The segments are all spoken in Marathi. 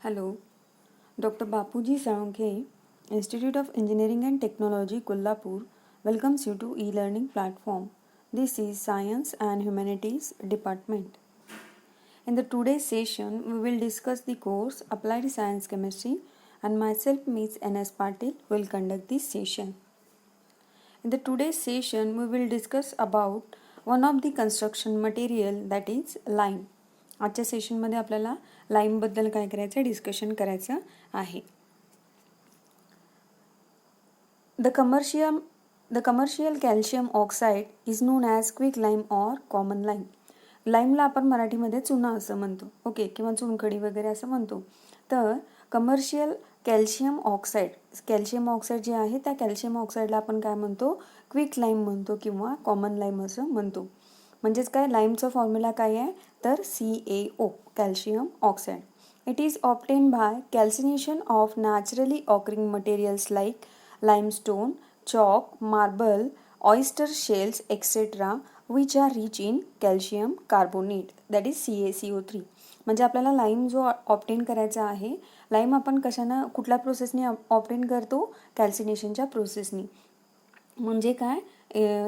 Hello, Dr. Bapuji Sarange, Institute of Engineering and Technology, Kolhapur, welcomes you to e-learning platform. This is Science and Humanities Department. In the today's session, we will discuss the course Applied Science Chemistry and myself Ms. N.S. Patil will conduct this session. In the today's session, we will discuss about one of the construction material that is lime. आजच्या सेशनमध्ये आपल्याला लाईमबद्दल काय करायचं आहे डिस्कशन करायचं आहे. The commercial calcium oxide is known as quick lime or common lime. लाईमला आपण मराठीमध्ये चुना असं म्हणतो, ओके, किंवा चुनखडी वगैरे असं म्हणतो. तर कमर्शियल कॅल्शियम ऑक्साईड जे आहे त्या कॅल्शियम ऑक्साईडला आपण काय म्हणतो, क्विक लाईम म्हणतो किंवा कॉमन लाईम असं म्हणतो. म्हणजेच काय, लाईमचा फॉर्म्युला काय आहे तर CaO, calcium oxide. It is obtain by calcination of naturally occurring materials like limestone, chalk, marble, oyster shells, etc. which are rich in calcium carbonate, that is CaCO3. म्हणजे आपल्याला लाईम जो ऑब्टेन करायचा आहे, लाईम आपण कशानं कुठल्या प्रोसेसने ऑब्टेन करतो, कॅल्सिनेशनच्या प्रोसेसनी. म्हणजे काय,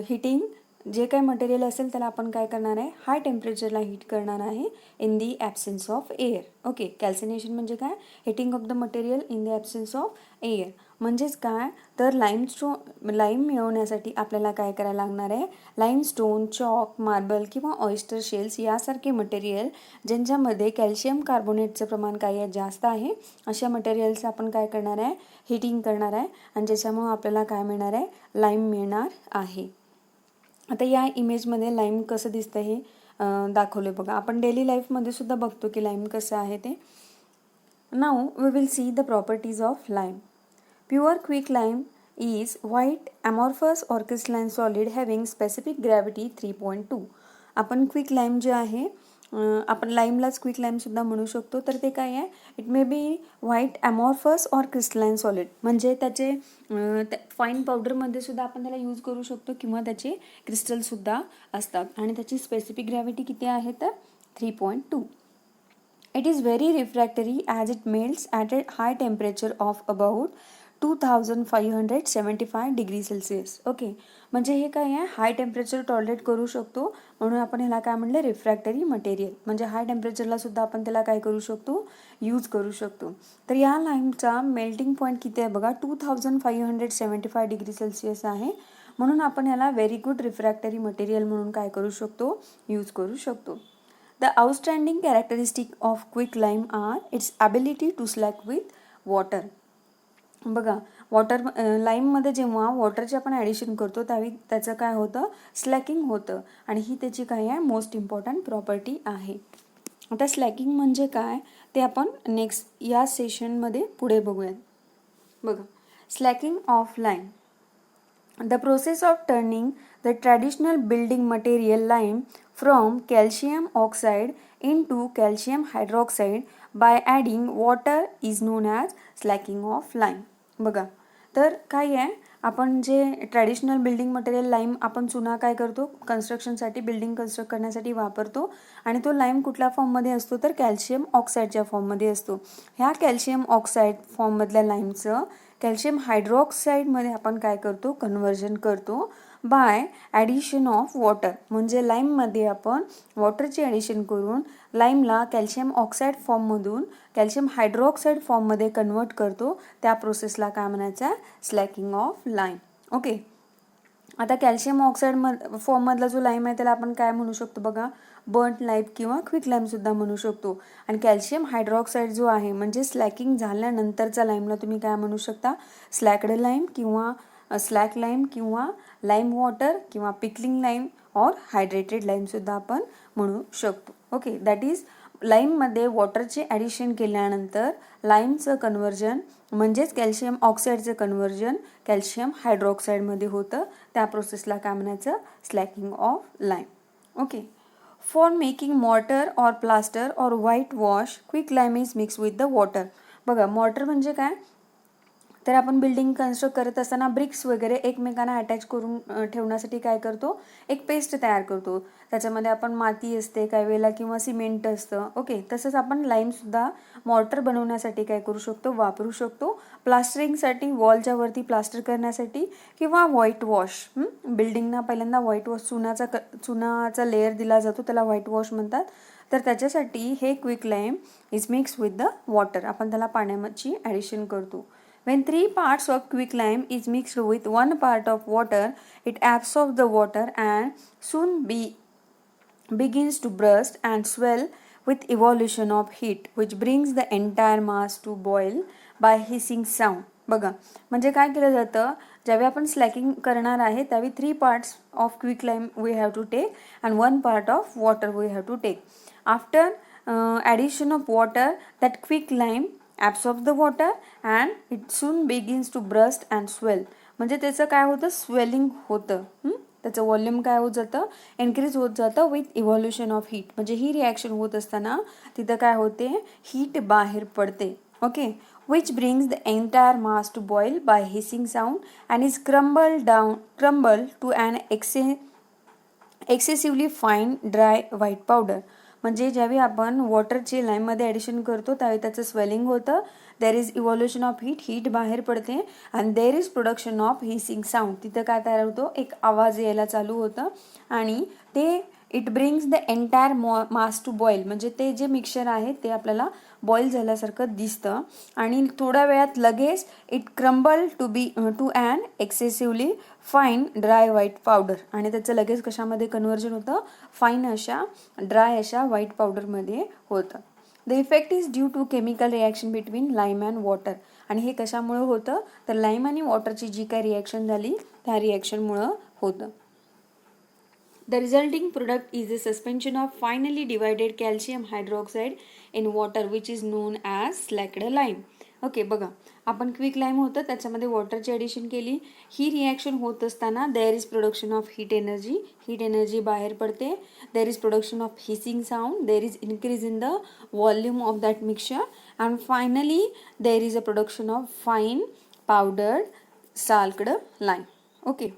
हिटिंग जे काही मटेरियल असेल त्याला आपण काय करणार आहे, हाय टेम्परेचरला हीट करणार आहे in the absence of air. Okay, calcination म्हणजे काय, heating of the material in the absence of air. म्हणजेच काय तर लाईम मिळवण्यासाठी आपल्याला काय करायला लागणार आहे, लाईमस्टोन, चॉक, मार्बल किंवा ऑयस्टर शेल्स यासारखे मटेरियल ज्यांच्यामध्ये कॅल्शियम कार्बोनेटचं प्रमाण काय आहे, जास्त आहे, अशा मटेरियल्स आपण काय करणार आहे, हिटिंग करणार आहे आणि ज्याच्यामुळे आपल्याला काय मिळणार आहे, लाईम मिळणार आहे. आता या इमेजमध्ये लाईम कसं दिसतं हे दाखवलं बघा. आपण डेली लाईफमध्ये सुद्धा बघतो की लाईम कसं आहे ते. Now we will see the properties of lime. Pure quick lime is white amorphous or crystalline solid having specific gravity 3.2. आपण क्विक लाईम जे आहे, आपण लाईमलाच क्विक लाईमसुद्धा म्हणू शकतो. तर ते काय आहे, it may B white amorphous or crystalline solid. म्हणजे त्याचे फाईन पावडरमध्ये सुद्धा आपण त्याला यूज करू शकतो किंवा त्याचे क्रिस्टलसुद्धा असतात आणि त्याची स्पेसिफिक ग्रॅव्हिटी किती आहे तर 3.2. It is very refractory as it melts at a high temperature of about 2575 degree Celsius. Okay, म्हणजे हे काय आहे, हाय टेम्परेचर टॉलरेट करू शकतो म्हणून आपण ह्याला काय म्हणलं, रिफ्रॅक्टरी मटेरियल. म्हणजे हाय टेम्परेचरला सुद्धा आपण त्याला काय करू शकतो, यूज करू शकतो. तर या लाईमचा मेल्टिंग पॉईंट किती आहे बघा, 2575 डिग्री सेल्सिअस आहे. म्हणून आपण ह्याला व्हेरी गुड रिफ्रॅक्टरी मटेरियल म्हणून काय करू शकतो, यूज करू शकतो. The outstanding characteristic of quick lime are its ability to slack with water. बघा, लाईममध्ये जेव्हा वॉटरचे आपण ॲडिशन करतो त्यावेळी त्याचं काय होतं, स्लॅकिंग होतं आणि ही त्याची काय आहे, मोस्ट इम्पॉर्टंट प्रॉपर्टी आहे. आता स्लॅकिंग म्हणजे काय ते आपण नेक्स्ट या सेशनमध्ये पुढे बघूयात. बघा, slaking of lime. The process of turning the traditional building material lime from calcium oxide into calcium hydroxide by adding water is known as slacking of lime. बघा, तर काय आहे, आपण जे ट्रॅडिशनल बिल्डिंग मटेरियल लाईम आपण चुना काय करतो, कन्स्ट्रक्शनसाठी बिल्डिंग कन्स्ट्रक्ट करण्यासाठी वापरतो आणि तो लाईम कुठल्या फॉर्ममध्ये असतो तर कॅल्शियम ऑक्साईडच्या फॉर्ममध्ये असतो. ह्या कॅल्शियम ऑक्साईड फॉर्ममधल्या लाईमचं कॅल्शियम हायड्रॉक्साईडमध्ये आपण काय करतो, कन्व्हर्जन करतो बाय ॲडिशन ऑफ वॉटर. म्हणजे लाईममध्ये आपण वॉटरची ॲडिशन करून लाईमला कॅल्शियम ऑक्साईड फॉर्ममधून कॅल्शियम हायड्रॉक्साईड फॉर्ममध्ये कन्वर्ट करतो. त्या प्रोसेसला काय म्हणायचं, स्लॅकिंग ऑफ लाईम. ओके, आता कॅल्शियम ऑक्साईड फॉर्ममधला जो लाईम आहे त्याला आपण काय म्हणू शकतो बघा, बर्न्ट लाईम किंवा क्विक लाईमसुद्धा म्हणू शकतो. आणि कॅल्शियम हायड्रॉक्साईड जो आहे म्हणजे स्लॅकिंग झाल्यानंतरचा लाईमला तुम्ही काय म्हणू शकता, स्लॅक्ड लाईम किंवा स्लॅक लाईम किंवा लाईम वॉटर किंवा पिकलिंग लाईम ऑर हायड्रेटेड लाईमसुद्धा आपण म्हणू शकतो. ओके, दॅट इज लाईममध्ये वॉटरचे ॲडिशन केल्यानंतर लाईमचं कन्व्हर्जन म्हणजेच कॅल्शियम ऑक्साईडचं कन्व्हर्जन कॅल्शियम हायड्रॉक्साईडमध्ये होतं. त्या प्रोसेसला काय म्हणायचं, slaking of lime. Okay, for making mortar or plaster or white wash quick lime is mix with the water. बघा, मॉर्टर म्हणजे काय, तर आपण बिल्डिंग कन्स्ट्रक्ट करत असताना ब्रिक्स वगैरे एकमेकांना अटॅच करून ठेवण्यासाठी काय करतो, एक पेस्ट तयार करतो. त्याच्यामध्ये आपण माती असते काही वेळेला किंवा सिमेंट असतं. ओके, तसंच आपण लाईमसुद्धा मॉर्टर बनवण्यासाठी काय करू शकतो, वापरू शकतो. प्लास्टरिंगसाठी, वॉलच्या वरती प्लास्टर करण्यासाठी किंवा व्हाईट वॉश. बिल्डिंगना पहिल्यांदा व्हाईट वॉश चुनाचा लेअर दिला जातो, त्याला व्हाईट वॉश म्हणतात. तर त्याच्यासाठी हे quick lime is mix with the water, आपण त्याला पाण्याची ॲडिशन करतो. When 3 parts of quicklime is mixed with 1 part of water, it absorbs the water and soon begins to burst and swell with evolution of heat, which brings the entire mass to boil by hissing sound. बघा, म्हणजे काय केलं जातं, ज्यावेळी आपण स्लॅकिंग करणार आहे त्यावेळी 3 parts of quicklime we have to take and 1 part of water we have to take. After addition of water, that quicklime absorbs the water and it soon begins to burst and swell. म्हणजे त्याचं काय होतं, स्वेलिंग होतं. त्याचं व्हॉल्यूम काय होत जातं, इन्क्रीज होत जातं विथ इव्हॉल्युशन ऑफ हीट. म्हणजे ही रिॲक्शन होत असताना तिथं काय होते, हीट बाहेर पडते. Okay, which brings the entire mass to boil by hissing sound and is crumbled to an excessively fine dry white powder. म्हणजे ज्यावेळी आपण वॉटरची लाईममध्ये ॲडिशन करतो त्यावेळी त्याचं स्वेलिंग होतं, there is evolution of heat बाहेर पडते आणि there is production of hissing sound. तिथं काय तयार होतो, एक आवाज यायला चालू होतं आणि ते it brings the entire mass to boil. म्हणजे ते जे मिक्सचर आहे ते आपल्याला बॉईल झाल्यासारखं दिसतं आणि थोड्या वेळात लगेच it crumble to an excessively fine dry white powder. आणि त्याचं लगेच कशामध्ये कन्व्हर्जन होतं, फाईन अशा ड्राय अशा व्हाईट पावडरमध्ये होतं. The effect is due to chemical reaction between lime and water. आणि हे कशामुळं होतं, तर लाईम आणि वॉटरची जी काही रिॲक्शन झाली त्या रिॲक्शनमुळं होतं. The resulting product is a suspension of finely divided calcium hydroxide in water which is known as slacked lime. Okay, बघा, आपण क्विक लाईम होतं त्याच्यामध्ये वॉटरची ॲडिशन केली. ही रिॲक्शन होत असताना there is production of heat energy बाहेर पडते. There is production of hissing sound, there is increase in the volume of that mixture and finally there is a production of fine powdered slaked lime. Okay,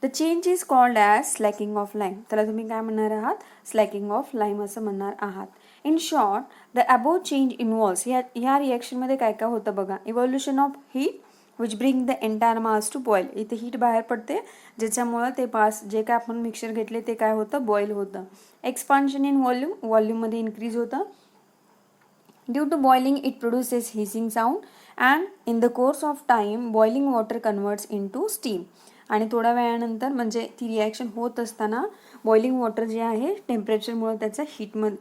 the change is called as slaking of lime. त्याला तुम्ही काय म्हणणार आहात, स्लॅकिंग ऑफ लाईम असं म्हणणार आहात. In short, the above change involves, ह्या रिॲक्शनमध्ये काय काय होतं बघा, evolution of heat which bring the entire mass to boil. इथे हीट बाहेर पडते ज्याच्यामुळं ते जे काय आपण मिक्सचर घेतले ते काय होतं, बॉईल होतं. एक्सपान्शन इन व्हॉल्यूममध्ये इन्क्रीज होतं. Due to boiling it produces hissing sound and in the course of time boiling water converts into steam. आणि थोड्या वेळानंतर म्हणजे ती रिॲक्शन होत असताना बॉइलिंग वॉटर जे आहे टेम्परेचरमुळे त्याचं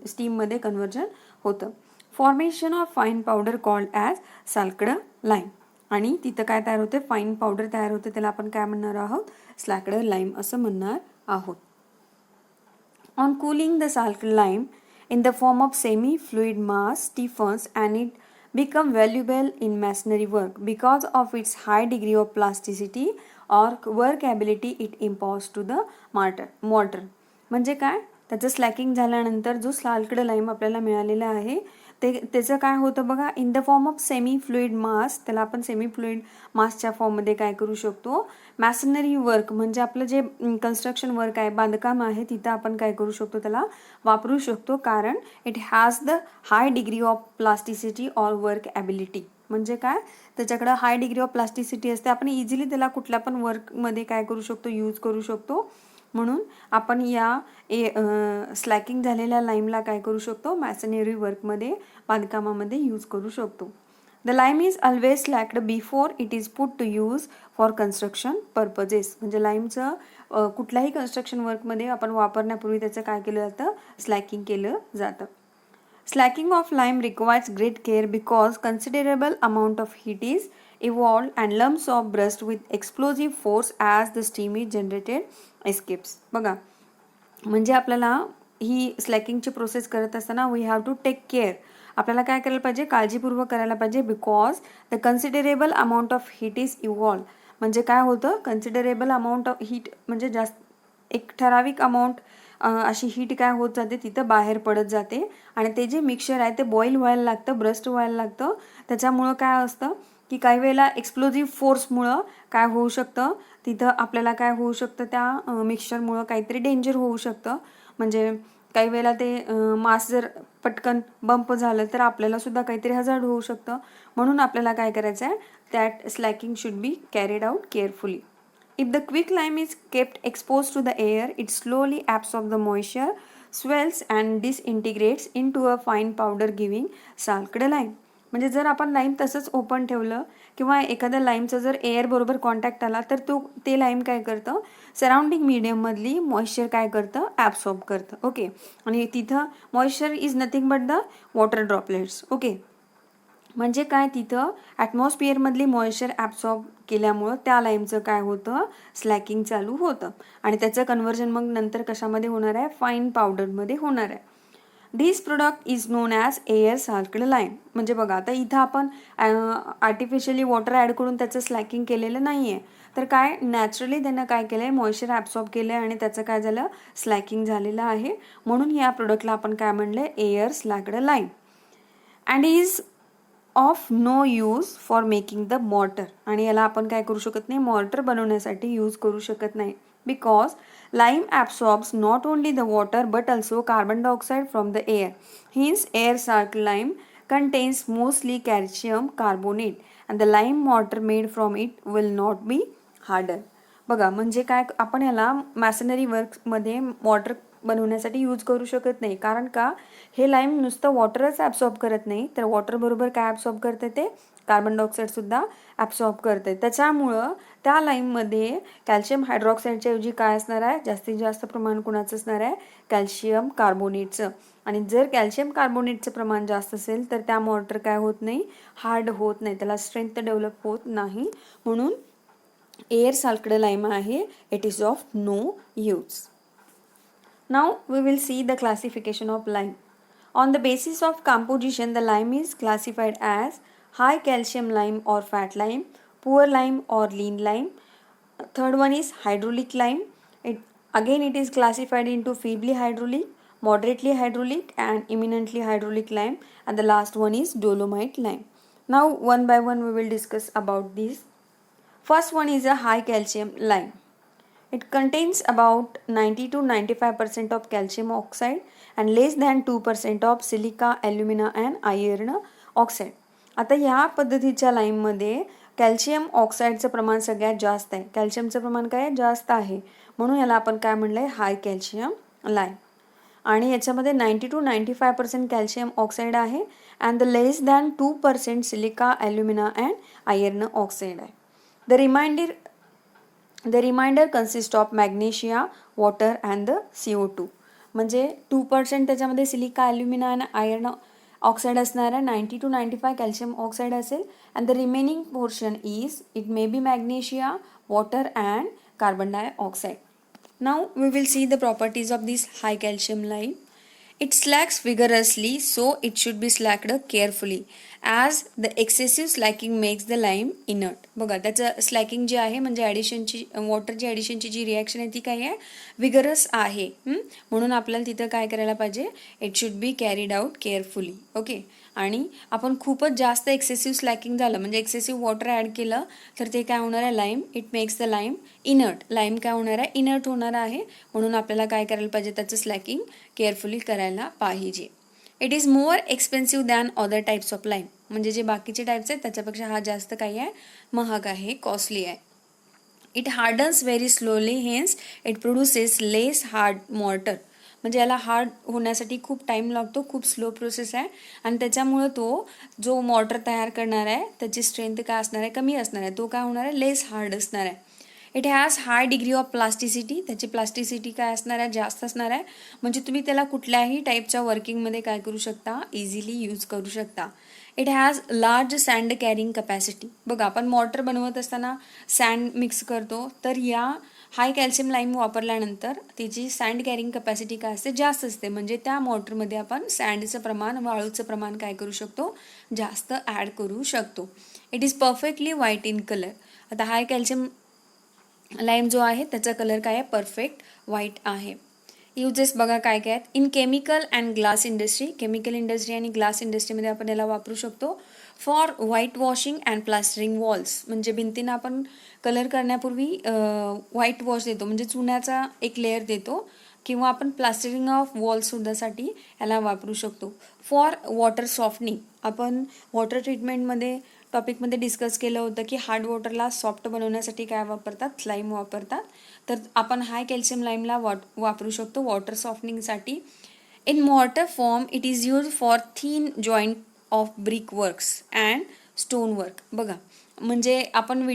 स्टीममध्ये कन्व्हर्जन होतं. Formation of fine powder called as slaked lime. आणि तिथं काय तयार होते, फाईन पावडर तयार होते, त्याला आपण काय म्हणणार आहोत, स्लॅक्ड लाईम असं म्हणणार आहोत. On cooling the slaked lime in the form of semi-fluid mass stiffens and it become valuable in masonry work because of its high degree of plasticity or workability it imparts to the mortar. म्हणजे काय, त्याचं स्लॅकिंग झाल्यानंतर जो साल्क्ड लाईम आपल्याला मिळालेला आहे त्याचं काय होतं बघा, in the form of semi fluid mass, त्याला आपण सेमी फ्लुइड मासच्या फॉर्ममध्ये काय करू शकतो, मॅसनरी वर्क म्हणजे आपलं जे कन्स्ट्रक्शन वर्क आहे, बांधकाम आहे, तिथं आपण काय करू शकतो, त्याला वापरू शकतो. कारण it has the high degree of plasticity or work ability. म्हणजे काय, त्याच्याकडं हाय डिग्री ऑफ प्लास्टिसिटी असते, आपण इझिली त्याला कुठल्या पण वर्कमध्ये काय करू शकतो, यूज करू शकतो. म्हणून आपण या स्लॅकिंग झालेल्या लाईमला काय करू शकतो, मॅसनरी वर्कमध्ये, बांधकामामध्ये यूज करू शकतो. The lime is always slaked before it is put to use for construction purposes. म्हणजे लाईमचं कुठल्याही कन्स्ट्रक्शन वर्कमध्ये आपण वापरण्यापूर्वी त्याचं काय केलं जातं, स्लॅकिंग केलं जातं. Slacking of lime requires great care because considerable amount of heat is evolved and lumps of burst with explosive force as the steam is generated escapes. बघा, म्हणजे आपल्याला ही स्लॅकिंगची प्रोसेस करत असताना we have to take care. आपल्याला काय करायला पाहिजे, काळजीपूर्वक करायला पाहिजे. Because the considerable amount of heat is evolve. म्हणजे काय होतं, कन्सिडरेबल अमाऊंट ऑफ हीट म्हणजे जास्त एक ठराविक अमाऊंट अशी हीट काय होत जाते तिथं बाहेर पडत जाते आणि ते जे मिक्सचर आहे ते बॉईल व्हायला लागतं, ब्रस्ट व्हायला लागतं. त्याच्यामुळं काय असतं की काही वेळेला एक्सप्लोजिव्ह फोर्समुळं काय होऊ शकतं, तिथं आपल्याला काय होऊ शकतं, त्या मिक्सचरमुळं काहीतरी डेंजर होऊ शकतं. म्हणजे काही वेळेला ते मास जर पटकन बंप झालं तर आपल्याला सुद्धा काहीतरी हजार्ड होऊ शकतं. म्हणून आपल्याला काय करायचं आहे, that slaking should be carried out carefully. If the quick lime is kept exposed to the air, it slowly absorbs the moisture, swells and disintegrates into a fine powder giving salted lime. म्हणजे जर आपण लाईम तसंच ओपन ठेवलं किंवा एखाद्या लाईमचा जर एअर बरोबर कॉन्टॅक्ट आला तर ते लाईम काय करतं, सराउंडिंग मीडियममधली मॉइश्चर काय करतं, ॲब्सॉर्ब करतं. ओके, आणि तिथं moisture is nothing but the water droplets. Okay, म्हणजे काय, तिथं ॲटमॉस्फिअरमधली मॉइश्चर ॲब्सॉर्ब केल्यामुळं त्या लाईमचं काय होतं, स्लॅकिंग चालू होतं आणि त्याचं कन्व्हर्जन मग नंतर कशामध्ये होणार आहे, फाईन पावडरमध्ये होणार आहे. This product is known as air salted lime. म्हणजे बघा आता इथं आपण आर्टिफिशियली वॉटर ॲड करून त्याचं स्लॅकिंग केलेलं नाही आहे, तर काय नॅचरली त्यानं काय केलं आहे, मॉइश्चर ॲब्सॉर्ब केलं आहे आणि त्याचं काय झालं, स्लॅकिंग झालेलं आहे. म्हणून या प्रोडक्टला आपण काय म्हणलं, air slaked lime. And is of no use for making the mortar. आणि याला आपण काय करू शकत नाही, मॉर्टर बनवण्यासाठी यूज करू शकत नाही. Because lime absorbs not only the water but also carbon dioxide from the air. Hence air salt lime contains mostly calcium carbonate and the lime mortar made from it will not be hardened. बघा म्हणजे काय, आपण याला मॅसनरी वर्कमध्ये मॉर्टर बनवण्यासाठी यूज करू शकत नाही. कारण का, हे लाईम नुसतं वॉटरच ॲब्सॉर्ब करत नाही, तर वॉटरबरोबर काय ॲब्सॉर्ब करते, ते कार्बन डायऑक्साईडसुद्धा ॲब्सॉर्ब करते. त्याच्यामुळं त्या लाईममध्ये कॅल्शियम हायड्रॉक्साईडच्या ऐवजी काय असणार आहे, जास्तीत जास्त प्रमाण कुणाचं असणार आहे, कॅल्शियम कार्बोनेटचं. आणि जर कॅल्शियम कार्बोनेटचं प्रमाण जास्त असेल तर त्या मॉर्टर काय होत नाही, हार्ड होत नाही, त्याला स्ट्रेंथ डेव्हलप होत नाही. म्हणून एअर साल्टेड लाईम आहे, it is of no use. Now we will see the classification of lime. On the basis of composition, the lime is classified as high calcium lime or fat lime, poor lime or lean lime. Third one is hydraulic lime. It is classified into feebly hydraulic, moderately hydraulic and eminently hydraulic lime, and the last one is dolomite lime. Now one by one we will discuss about these. First one is a high calcium lime. It contains about 90 to 95% of calcium oxide and less than 2% of silica, alumina and iron oxide. आता ह्या पद्धतीच्या लाईममध्ये कॅल्शियम ऑक्साईडचं प्रमाण सगळ्यात जास्त आहे. कॅल्शियमचं प्रमाण काय जास्त आहे, म्हणून याला आपण काय म्हणलं आहे, हाय कॅल्शियम लाईम. आणि याच्यामध्ये 90 to 95% कॅल्शियम ऑक्साईड आहे and the less than 2% silica, ॲल्युमिना and iron oxide आहे. The remainder consists of magnesia, water and the CO2. म्हणजे 2% त्याच्यामध्ये सिलिका, ॲल्युमिना आणि आयर्न ऑक्साईड असणार आहे, 90 to 95 कॅल्शियम ऑक्साईड असेल. And the remaining portion is it may be magnesia, water and carbon dioxide. Now we will see the properties of this high calcium lime. It slacks vigorously, so it should be slacked carefully as the excessive slacking makes the lime inert. बघा त्याचं स्लॅकिंग जे आहे म्हणजे ॲडिशनची वॉटरची ॲडिशनची जी रिॲक्शन आहे ती काय आहे, विगरस आहे. म्हणून आपल्याला तिथं काय करायला पाहिजे, it should be carried out carefully. Okay, आणि आपण खूपच जास्त एक्सेसिव्ह स्लॅकिंग झालं म्हणजे एक्सेसिव्ह वॉटर ॲड केलं तर ते काय होणार आहे, lime it makes the lime inert. Lime काय होणार आहे, इनर्ट होणार आहे. म्हणून आपल्याला काय करायला पाहिजे, त्याचं स्लॅकिंग केअरफुली करायला पाहिजे. It is more expensive than other types of lime. म्हणजे जे बाकीचे टाईप्स आहेत त्याच्यापेक्षा हा जास्त काय आहे, महाग आहे, कॉस्टली आहे. It hardens very slowly, hence it produces less hard mortar. म्हणजे याला हार्ड होण्यासाठी खूप टाईम लागतो, खूप स्लो प्रोसेस आहे आणि त्याच्यामुळं तो जो मॉर्टर तयार करणार आहे त्याची स्ट्रेंथ काय असणार आहे, कमी असणार आहे. तो काय होणार आहे, लेस हार्ड असणार आहे. It has high degree of plasticity. त्याची प्लास्टिसिटी काय असणार आहे, जास्त असणार आहे. म्हणजे तुम्ही त्याला कुठल्याही टाईपच्या वर्किंगमध्ये काय करू शकता, इझिली यूज करू शकता. It has large sand carrying capacity. बघा आपण मॉर्टर बनवत असताना सँड मिक्स करतो, तर या हाय कॅल्शियम लाईम वापरल्यानंतर तिची सँड कॅरिंग कपॅसिटी काय असते, जास्त असते. म्हणजे त्या मॉर्टरमध्ये आपण सँडचं प्रमाण, वाळूचं प्रमाण काय करू शकतो, जास्त ॲड करू शकतो. It is perfectly white in colour. आता हाय कॅल्शियम लाईम जो आहे त्याचा कलर काय आहे, परफेक्ट व्हाईट आहे. युजेस बघा काय काय आहेत. In chemical and glass industry, chemical industry आणि ग्लास इंडस्ट्रीमध्ये आपण याला वापरू शकतो. For white washing and plastering walls, म्हणजे भिंतींना आपण कलर करण्यापूर्वी व्हाईट वॉश देतो, म्हणजे चुन्याचा एक लेअर देतो, किंवा आपण प्लास्टरिंग ऑफ वॉलसुद्धासाठी याला वापरू शकतो. फॉर वॉटर सॉफ्टनिंग, आपण वॉटर ट्रीटमेंटमध्ये टॉपिकमध्ये डिस्कस केलं होतं की हार्ड वॉटरला सॉफ्ट बनवण्यासाठी काय वापरतात, स्लाईम वापरतात. तर आपण हाय कॅल्शियम लाईमला वापरू शकतो वॉटर सॉफ्टनिंगसाठी. In mortar form it is use for thin joint of brick works and stone work. बघा म्हणजे आपण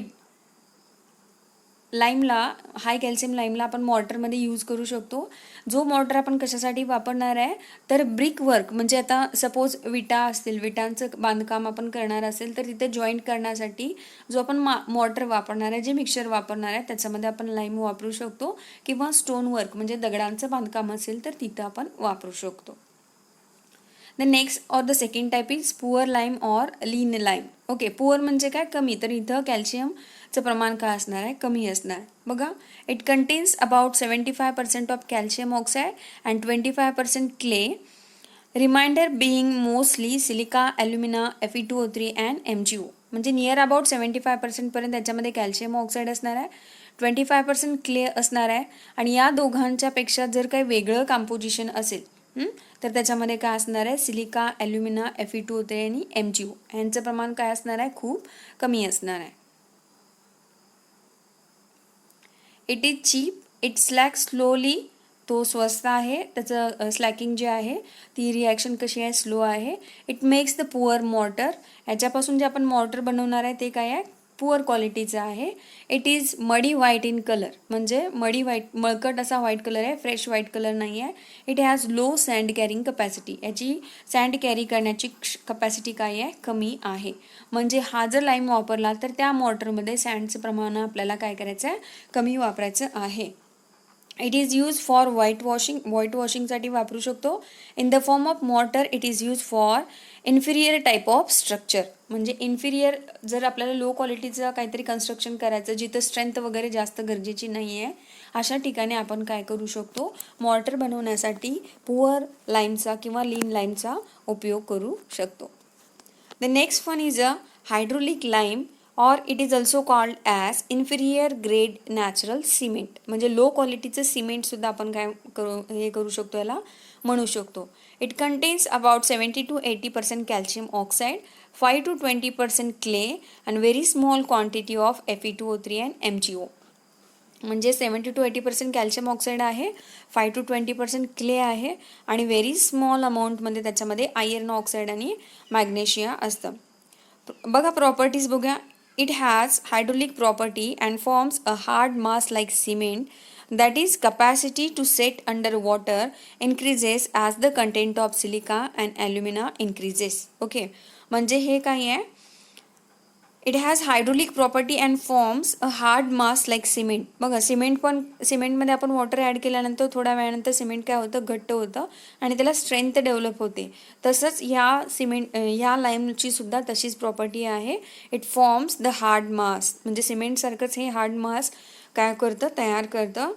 लाईमला, हाय कॅल्शियम लाईमला आपण मॉर्टरमध्ये यूज करू शकतो. जो मॉर्टर आपण कशासाठी वापरणार आहे, तर ब्रिक वर्क, म्हणजे आता सपोज विटा असतील, विटांचं बांधकाम आपण करणार असेल तर तिथे जॉईंट करण्यासाठी जो आपण मॉर्टर वापरणार आहे, जे मिक्सचर वापरणार आहे त्याच्यामध्ये आपण लाईम वापरू शकतो. किंवा स्टोन वर्क म्हणजे दगडांचं बांधकाम असेल तर तिथं आपण वापरू शकतो. The next or the second type is poor lime or lean lime. Okay, poor म्हणजे काय, कमी. तर इथं कॅल्शियमचं प्रमाण काय असणार आहे, कमी असणार. बघा, it contains about 75% of calcium oxide and 25% clay, reminder being mostly silica, alumina, Fe2O3 and MgO. म्हणजे नियर अबाउट 75% पर्यंत त्याच्यामध्ये कॅल्शियम ऑक्साईड असणार आहे, 25% क्ले असणार आहे. आणि या दोघांच्या पेक्षा जर काही वेगळं कॉम्पोजिशन असेल तर त्याच्यामध्ये काय असणार आहे, सिलिका, ॲल्युमिना, Fe2O3 आणि MgO यांचं प्रमाण काय असणार आहे, खूप कमी असणार आहे. It is cheap, it slack slowly, तो स्वस्त आहे, त्याचं स्लॅकिंग जे आहे ती रिॲक्शन कशी आहे, स्लो आहे. It makes the poor mortar, याच्यापासून जे आपण मॉर्टर बनवणार आहे ते काय आहे, पुअर क्वालिटीचं आहे. It is muddy white in colour, म्हणजे मडी व्हाईट, मळकट असा व्हाईट कलर आहे, फ्रेश व्हाईट कलर नाही आहे. It has low sand carrying capacity, याची सँड कॅरी करण्याची कपॅसिटी काय आहे, कमी आहे. म्हणजे हा जर लाईम वापरला तर त्या मॉर्टरमध्ये सँडचं प्रमाण आपल्याला काय करायचं आहे, कमी वापरायचं आहे. It is use for white washing, white वॉशिंगसाठी वापरू शकतो. In the form of mortar it is use for inferior type of structure, म्हणजे इन्फिरियर जर आपल्याला लो क्वालिटीचं काहीतरी कन्स्ट्रक्शन करायचं, जिथं स्ट्रेंथ वगैरे जास्त गरजेची नाही आहे, अशा ठिकाणी आपण काय करू शकतो, मॉर्टर बनवण्यासाठी पुअर लाईमचा किंवा लीन लाईमचा उपयोग करू शकतो. The next one is a hydraulic lime, और it is also called as inferior grade natural cement, म्हणजे लो क्वालिटीचं सिमेंटसुद्धा आपण काय करू शकतो, याला म्हणू शकतो. It contains about 70 to 80% calcium oxide, 5 to 20% clay and very small quantity of Fe2O3 and MgO. म्हणजे 70 to 80% कॅल्शियम ऑक्साईड आहे, 5 to 20% क्ले आहे आणि व्हेरी स्मॉल अमाऊंटमध्ये त्याच्यामध्ये आयर्न ऑक्साईड आणि मॅग्नेशिया असतं. बघा प्रॉपर्टीज बघूया. It has hydraulic property and forms a hard mass like cement, that is capacity to set under water increases as the content of silica and alumina increases. Okay, म्हणजे हे काय आहे, it has hydraulic property and forms a hard mass like cement. बघा सिमेंटमध्ये आपण वॉटर ॲड केल्यानंतर थोड्या वेळानंतर सिमेंट काय होतं, घट्ट होतं आणि त्याला स्ट्रेंथ डेव्हलप होते. तसंच ह्या लाईमची सुद्धा तशीच प्रॉपर्टी आहे. It forms the hard mass, म्हणजे सिमेंटसारखंच हे हार्ड मास काय करतं, तयार करतं.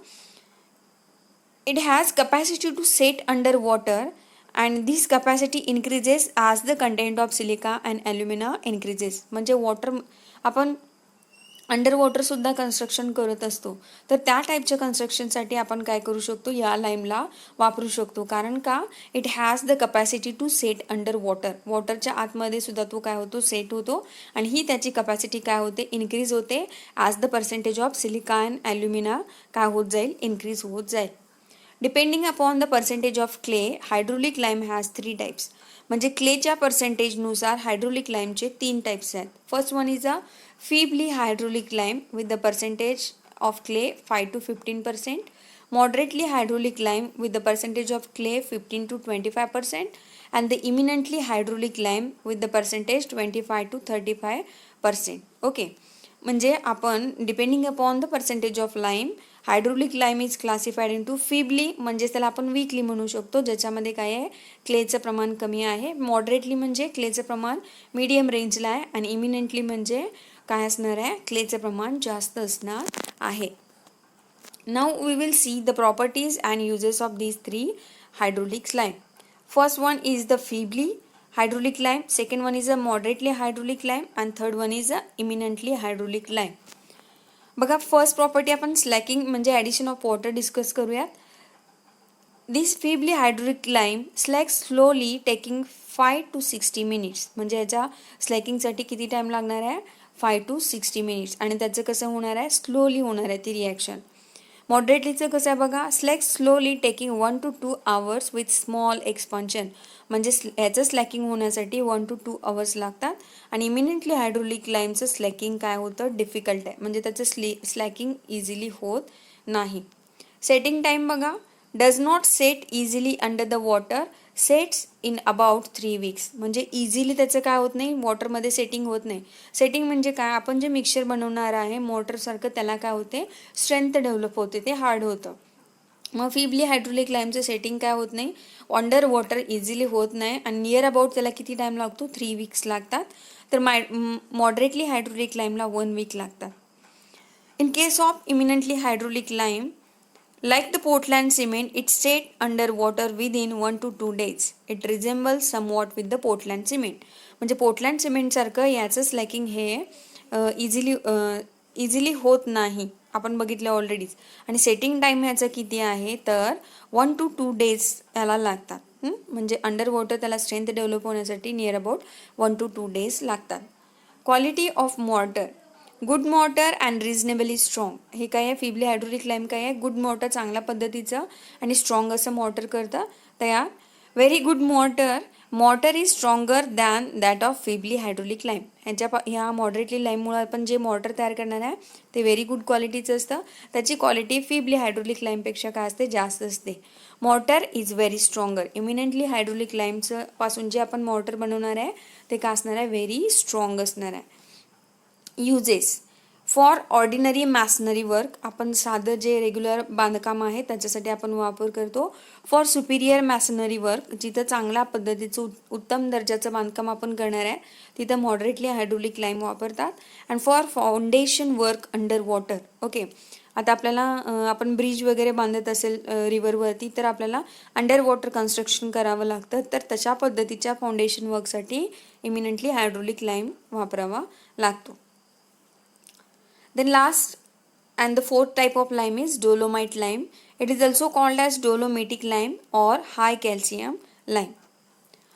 It has capacity to set under water and this capacity increases as the content of silica and alumina increases. म्हणजे आपण अंडर वॉटरसुद्धा कन्स्ट्रक्शन करत असतो, तर त्या टाईपच्या कन्स्ट्रक्शनसाठी आपण काय करू शकतो, या लाईमला वापरू शकतो. कारण का, it has the capacity to set under water, वॉटरच्या आतमध्ये सुद्धा तो काय होतो, सेट होतो आणि ही त्याची कपॅसिटी काय होते, इन्क्रीज होते. As the percentage of silica and ॲल्युमिना काय होत जाईल, इन्क्रीज होत जाईल. Depending upon the percentage of clay, hydraulic lime has 3 types. म्हणजे क्लेच्या पर्सेंटेजनुसार हायड्रोलिक लाईमचे 3 टाईप्स आहेत. First one is a feebly hydraulic lime with the percentage of clay 5 to 15%, moderately hydraulic lime with the percentage of clay 15 to 25%, and the eminently hydraulic lime with the percentage 25 to 35%. Okay, म्हणजे आपण depending upon the percentage of lime, hydraulic lime is classified into feebly, म्हणजे त्याला आपण वीकली म्हणू शकतो, ज्याच्यामध्ये काय आहे, क्लेचं प्रमाण कमी आहे. मॉडरेटली म्हणजे क्लेचं प्रमाण मीडियम रेंजला आहे आणि इमिनेंटली म्हणजे काय असणार आहे, क्लेचं प्रमाण जास्त असणार आहे. Now we will see the properties and uses of these three hydraulic lime. First one is the feebly hydraulic lime, second one is a moderately hydraulic lime, and third one is a eminently hydraulic lime. बघा फर्स्ट प्रॉपर्टी आपण स्लॅकिंग म्हणजे ॲडिशन ऑफ वॉटर डिस्कस करूयात. दिस feebly hydraulic lime slacks slowly taking 5 to 60 minutes. म्हणजे याच्या स्लॅकिंगसाठी किती टाईम लागणार आहे 5 to 60 minutes. आणि त्याचं कसं होणार आहे स्लोली होणार आहे ती रिॲक्शन. मॉडरेटलीचं कसं आहे बघा slacks slowly taking 1 to 2 hours with small expansion. म्हणजे याचं स्लॅकिंग होण्यासाठी 1 to 2 hours लागतात. आणि इमिनेंटली हायड्रोलिक लाईमचं स्लॅकिंग काय होतं डिफिकल्ट आहे म्हणजे त्याचं स्लॅकिंग इझिली होत नाही. सेटिंग टाईम बघा does not set easily under the water, sets in about 3 weeks. म्हणजे इझिली त्याचं काय होत नाही वॉटरमध्ये सेटिंग होत नाही. सेटिंग म्हणजे काय आपण जे मिक्सचर बनवणार आहे मोटरसारखं त्याला काय होते स्ट्रेंथ डेव्हलप होते ते हार्ड होतं. मग फिबली हायड्रोलिक लाईमचं सेटिंग काय होत नाही अंडर वॉटर इझिली होत नाही आणि नियर अबाउट त्याला किती टाईम लागतो 3 weeks लागतात. तर मॉडरेटली हायड्रोलिक लाईमला 1 week लागतात. In case of eminently hydraulic lime like the Portland cement, it stayed under water within 1 to 2 days. It resembles somewhat with the Portland cement. म्हणजे पोर्टलँड सिमेंटसारखं याचं स्लॅकिंग हे इझिली होत नाही आपण बघितलं ऑलरेडीच. आणि सेटिंग टाईम याचं किती आहे तर 1 to 2 days याला लागतात. म्हणजे अंडर वॉटर त्याला स्ट्रेंथ डेव्हलप होण्यासाठी नियर अबाउट 1 to 2 days लागतात. Quality of mortar good mortar and reasonably strong. हे काय आहे फिबली हायड्रोलिक लाईम काय आहे गुड मॉर्टर चांगल्या पद्धतीचं आणि स्ट्रॉंग असं मॉर्टर करतं तयार. Very good mortar is stronger than that of feebly hydraulic lime. ह्या मॉडरेटली लाईममुळे आपण जे मॉर्टर तयार करणार आहे ते व्हेरी गुड क्वालिटीचं असतं. त्याची क्वालिटी फिबली हायड्रोलिक लाईमपेक्षा काय असते जास्त असते. Mortar is very stronger. Eminently hydraulic लाईमचं पासून जे आपण मॉर्टर बनवणार आहे ते काय असणार आहे व्हेरी स्ट्रॉंग असणार आहे. Uses for ordinary masonry work आपण साधं जे रेग्युलर बांधकाम आहे त्याच्यासाठी आपण वापर करतो. फॉर सुपिरियर मॅसनरी वर्क जिथं चांगल्या पद्धतीचं उत्तम दर्जाचं बांधकाम आपण करणार आहे तिथं मॉडरेटली हायड्रोलिक लाईम वापरतात. And for foundation work under water. Okay आता आपल्याला आपण ब्रिज वगैरे बांधत असेल रिव्हरवरती तर आपल्याला अंडर वॉटर कन्स्ट्रक्शन करावं लागतं तर तशा पद्धतीच्या फाउंडेशन वर्कसाठी इमिनेंटली हायड्रोलिक लाईम वापरावा लागतो. Then last and the fourth type of lime is dolomite lime. It is also called as dolomitic lime or high calcium lime.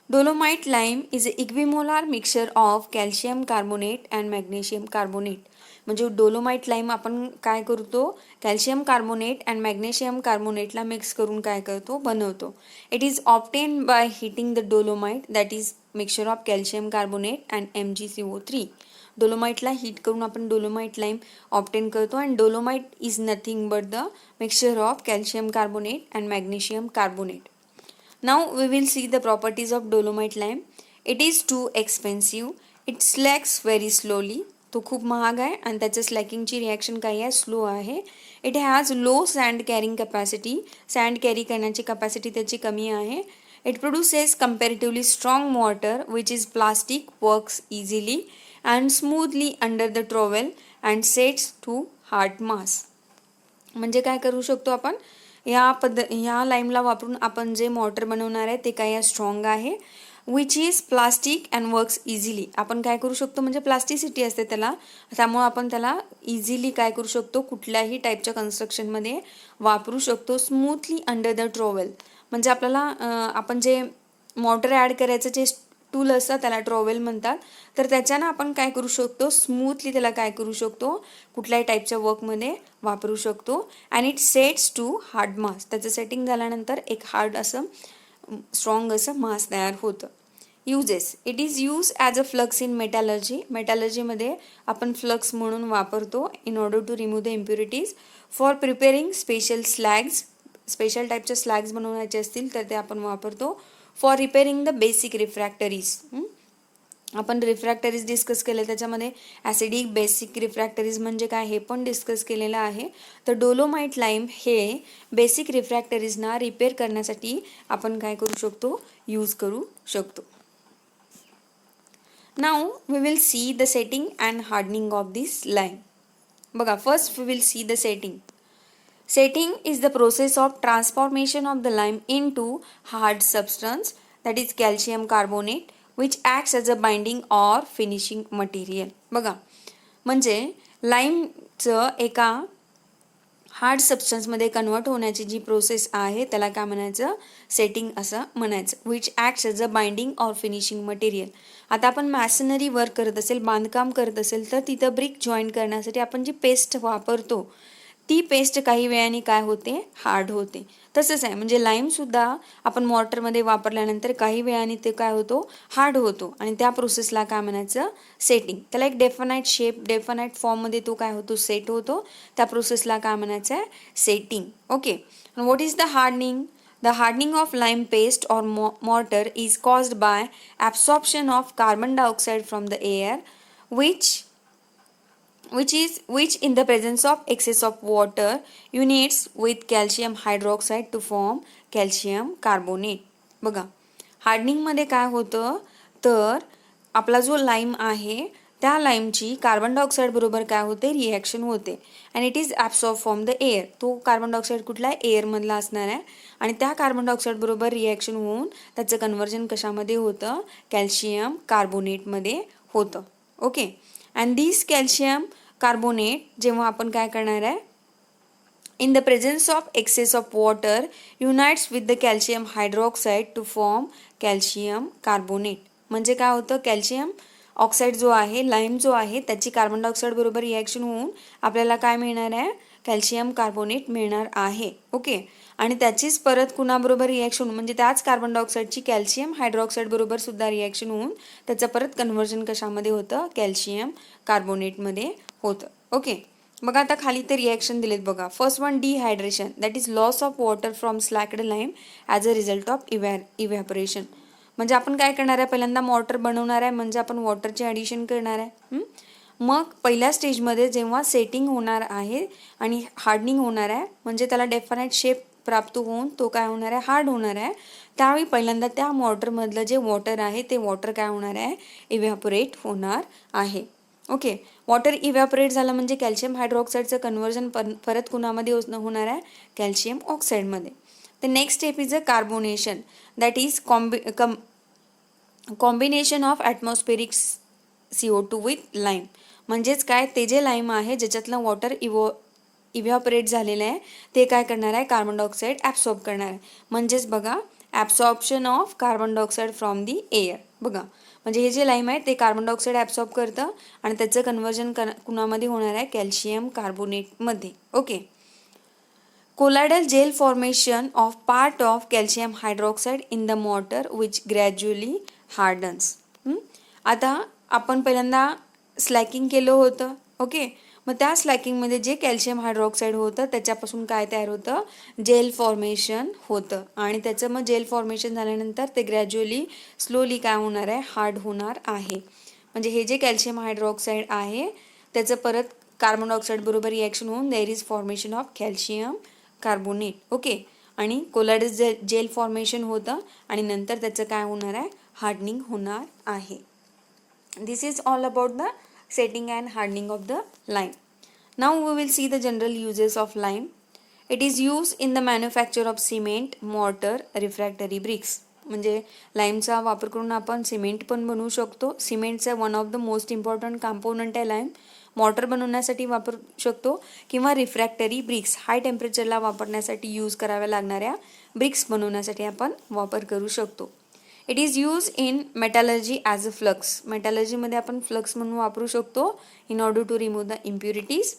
Dolomite lime is an equimolar mixture of calcium carbonate and magnesium carbonate. म्हणजे डोलोमाइट लाईम आपण काय करतो कॅल्शियम कार्बोनेट अँड मॅग्नेशियम कार्बोनेटला मिक्स करून काय करतो बनवतो. It is obtain by heating the dolomite that is mixture of calcium carbonate and MgCO3. डोलोमाइटला हीट करून आपण डोलोमाइट लाईम ऑब्टेन करतो and dolomite is nothing but the mixture of calcium carbonate and magnesium carbonate. Now we will see the properties of dolomite lime. It is too expensive. It slacks very slowly. तो खूप महाग आहे आणि त्याचं स्लॅकिंगची रिॲक्शन काय आहे स्लो आहे. It has low sand carrying capacity. Sand carry करण्याची कॅपॅसिटी त्याची कमी आहे. It produces comparatively strong mortar which is plastic works easily and smoothly under the trowel and sets to hard mass. म्हणजे काय करू शकतो आपण ह्या लाईमला वापरून आपण जे मॉर्टर बनवणार आहे ते काय स्ट्रॉंग आहे which is plastic and works easily. आपण काय करू शकतो म्हणजे प्लास्टिसिटी असते त्याला त्यामुळे आपण त्याला इझिली काय करू शकतो कुठल्याही टाईपच्या कन्स्ट्रक्शनमध्ये वापरू शकतो. स्मूथली अंडर द ट्रॉवेल म्हणजे आपल्याला आपण जे मॉर्टर ॲड करायचं जे टूल असतं त्याला ट्रॉवेल म्हणतात तर त्याच्यानं आपण काय करू शकतो स्मूथली त्याला काय करू शकतो कुठल्याही टाईपच्या वर्कमध्ये वापरू शकतो. And it sets to hard mass. त्याचं सेटिंग झाल्यानंतर एक हार्ड असं स्ट्रॉंग असं मास तयार होतं. Uses it is use as a flux in metallurgy. मेटॅलर्जीमध्ये आपण फ्लक्स म्हणून वापरतो in order to remove the impurities. For preparing special slags special टाईपच्या स्लॅग्स बनवण्याचे असतील तर ते आपण वापरतो. For repairing the basic refractories. आपण रिफ्रॅक्टरीज डिस्कस केले त्याच्यामध्ये ॲसिडिक बेसिक रिफ्रॅक्टरीज म्हणजे काय हे पण डिस्कस केलेलं आहे. तर डोलोमाइट लाईम हे बेसिक रिफ्रॅक्टरीजना रिपेअर करण्यासाठी आपण काय करू शकतो यूज करू शकतो. Now we will see the setting and hardening of this lime. बघा first we will see the setting. Setting is the process of transformation of the lime into hard substance, that is calcium carbonate, which acts as a binding or finishing material. बघा, म्हणजे लाईमचं एका हार्ड सबस्टन्समध्ये कन्वर्ट होण्याची जी प्रोसेस आहे त्याला काय म्हणायचं, सेटिंग असं म्हणायचं. Which acts as a binding or finishing material. आता आपण मॅसनरी वर्क करत असेल, बांधकाम करत असेल, तर तिथं ब्रिक जॉईन करण्यासाठी आपण जी पेस्ट वापरतो ती पेस्ट काही वेळाने काय होते, हार्ड होते. तसंच आहे, म्हणजे लाईमसुद्धा आपण मॉर्टरमध्ये वापरल्यानंतर काही वेळाने ते काय होतो, हार्ड होतो, आणि त्या प्रोसेसला काय म्हणायचं, सेटिंग. त्याला एक डेफिनाईट शेप, डेफिनाईट फॉर्ममध्ये तो काय होतो, सेट होतो. त्या प्रोसेसला काय म्हणायचं आहे, setting. Okay. What is the hardening? The hardening of lime paste or mortar is caused by absorption of carbon dioxide from the air, which in the presence of excess of water unites with calcium hydroxide to form calcium carbonate. बघा, हार्डनिंगमध्ये काय होतं, तर आपला जो लाईम आहे त्या लाईमची कार्बन डायऑक्साईड बरोबर काय होते, रिॲक्शन होते, and it is absorb from the air. तो कार्बन डायऑक्साईड कुठला आहे, एअरमधला असणार आहे, आणि त्या कार्बन डायऑक्साईड बरोबर रिॲक्शन होऊन त्याचं कन्व्हर्जन कशामध्ये होतं, कॅल्शियम कार्बोनेटमध्ये होतं. Okay. And this calcium carbonate जेव्हा आपण काय करणार आहे, in the presence of excess of water unites with the calcium hydroxide to form calcium carbonate. म्हणजे काय होतं, कॅल्शियम ऑक्साईड जो आहे, लाईम जो आहे, त्याची कार्बन डायऑक्साईड बरोबर रिॲक्शन होऊन आपल्याला काय मिळणार आहे, कॅल्शियम कार्बोनेट मिळणार आहे. ओके. आणि त्याचीच परत कुणाबरोबर रिॲक्शन, म्हणजे त्याच कार्बन डायऑक्साईडची कॅल्शियम हायड्रॉक्साईड बरोबर सुद्धा रिॲक्शन होऊन त्याचं परत कन्व्हर्जन कशामध्ये होतं, कॅल्शियम कार्बोनेटमध्ये होतं. ओके. बघा, आता खाली ते रिॲक्शन दिलेत बघा. First one, dehydration, that is loss of water from slaked lime as a result of evaporation. म्हणजे आपण काय करणार आहे, पहिल्यांदा मॉर्टर बनवणार आहे, म्हणजे आपण वॉटरचे ॲडिशन करणार आहे. मग पहिल्या स्टेजमध्ये जेव्हा सेटिंग होणार आहे आणि हार्डनिंग होणार आहे, म्हणजे त्याला डेफिनाईट शेप प्राप्त होऊन तो काय होणार आहे, हार्ड होणार आहे, त्यावेळी पहिल्यांदा त्या मॉर्टरमधलं जे वॉटर आहे ते वॉटर काय होणार आहे, इव्हॅपोरेट होणार आहे. ओके. वॉटर इव्हॅपोरेट झालं म्हणजे कॅल्शियम हायड्रॉक्साईडचं कन्व्हर्जन परत कुणामध्ये होणार आहे, कॅल्शियम ऑक्साईडमध्ये. The next step is a carbonation, that is combination of atmospheric CO2 with lime. म्हणजेच काय, ते जे लाईम आहे ज्याच्यातलं वॉटर इव्हॅपोरेट झालेलं आहे ते काय करणार आहे, कार्बन डायऑक्साईड ॲब्सॉर्ब करणार आहे. म्हणजेच बघा, absorption of carbon dioxide from the air. बघा, म्हणजे हे जे लाईम आहे ते कार्बन डायऑक्साईड ॲब्सॉर्ब करतं आणि त्याचं कन्व्हर्जन कुणामध्ये होणार आहे, कॅल्शियम कार्बोनेटमध्ये. Okay. Colloidal gel formation of part of calcium hydroxide in the mortar which gradually hardens. आता आपण पहिल्यांदा स्लॅकिंग केलं होतं. ओके. मग त्या स्लॅकिंगमध्ये जे कॅल्शियम हायड्रॉक्साईड होतं त्याच्यापासून काय तयार होतं, जेल फॉर्मेशन होतं, आणि त्याचं मग जेल फॉर्मेशन झाल्यानंतर ते ग्रॅज्युअली स्लोली काय होणार आहे, हार्ड होणार आहे. म्हणजे हे जे कॅल्शियम हायड्रॉक्साईड आहे त्याचं परत कार्बन डायऑक्साईड बरोबर रिॲक्शन होऊन there is formation of calcium carbonate. Okay. आणि कोलायडल जेल फॉर्मेशन होतं आणि नंतर त्याचं काय होणार आहे, हार्डनिंग होणार आहे. This is all about the setting and hardening of the lime. Now we will see the general uses of lime. It is used in the manufacture of cement, mortar, refractory bricks. म्हणजे लाईमचा वापर करून आपण सिमेंट पण बनवू शकतो. सिमेंटचा one of the most important component आहे लाईम. मॉर्टर बनवण्यासाठी वापरू शकतो किंवा रिफ्रॅक्टरी ब्रिक्स, हाय टेम्परेचरला वापरण्यासाठी यूज कराव्या लागणाऱ्या ब्रिक्स बनवण्यासाठी आपण वापर करू शकतो. It is use in metallurgy as a flux. मेटॅलर्जीमध्ये आपण फ्लक्स म्हणून वापरू शकतो in order to remove the impurities.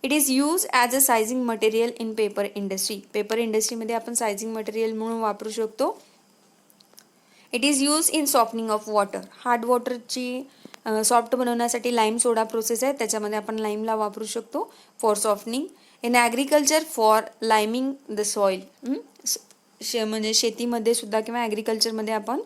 It is use as a sizing material in paper industry. Paper इंडस्ट्रीमध्ये आपण सायझिंग मटेरियल म्हणून वापरू शकतो. It is use in softening of water. Hard वॉटरची सॉफ्ट बनवण्यासाठी लाईम सोडा प्रोसेस आहे, त्याच्यामध्ये आपण लाईमला वापरू शकतो for softening. In agriculture for liming the soil. म्हणजे शेतीमध्ये सुद्धा किंवा ॲग्रिकल्चरमध्ये आपण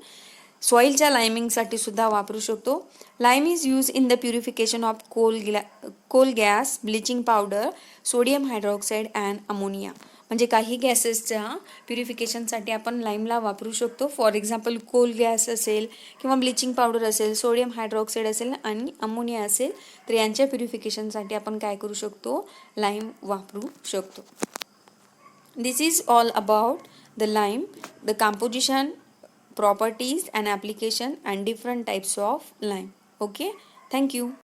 सॉईलच्या लायमिंगसाठी सुद्धा वापरू शकतो. Lime is use in the purification of coal gas, bleaching powder, sodium hydroxide and ammonia. म्हणजे काही गॅसेसच्या प्युरिफिकेशनसाठी आपण लाईमला वापरू शकतो. फॉर एक्झाम्पल कोल गॅस असेल किंवा ब्लिचिंग पावडर असेल, सोडियम हायड्रॉक्साईड असेल आणि अमोनिया असेल, तर यांच्या प्युरिफिकेशनसाठी आपण काय करू शकतो, लाईम वापरू शकतो. This is all about the lime, the composition, properties and application and different types of lime. Okay, thank you.